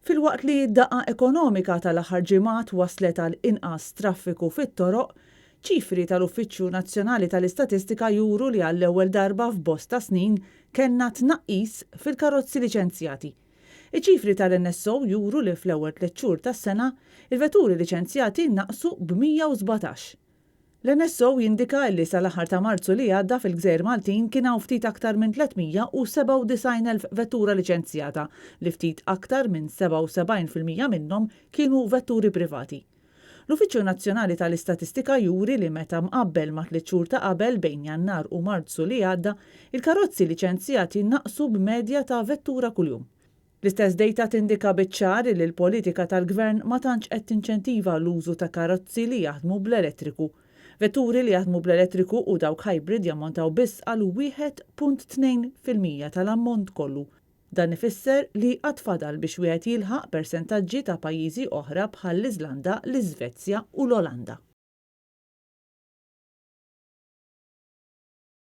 Filwaqt li d-daqqa ekonomika tal-aħħar ġimgħat waslet għal inqas traffiku fit-toroq, ċifri tal-Uffiċċju Nazzjonali tal-Istatistika juru li għall-ewwel darba f'bosta snin kellna tnaqqis fil-karozzi liċenzjati. Iċ-ċifri tal-NSO juru li fl-ewwel 3 xhur tas-sena il-vetturi liċenzjati naqsu b'117. L-NSO jindika li sal-aħħar ta' Marzu li għadda fil-Gżejjer Maltin kien hawn ftit aktar minn 397,000 vettura liċenzjata, li ftit aktar minn 77% minnhom kienu vetturi privati. L-Uffiċċju Nazzjonali tal-Istatistika juri li meta mqabbel ma' 3 xhur ta' qabel bejn Jannar u Marzu li għadda, il-karozzi liċenzjati naqsu b'medja ta' vettura kuljum. L-istess dejta tindika biċ-ċar li l-politika tal-Gvern ma tantx qed tinċentiva l-użu ta' karozzi li jaħdmu bl-elettriku. Vetturi li jaħdmu bl-elettriku u dawk hybrid jammontaw biss għal 1.2% tal-ammont kollu. Dan ifisser li qatt fadal biex wieħed jilħaq persentaġġi ta' pajjiżi oħra bħall-Iżlanda, l-Iżvezja u l-Olanda.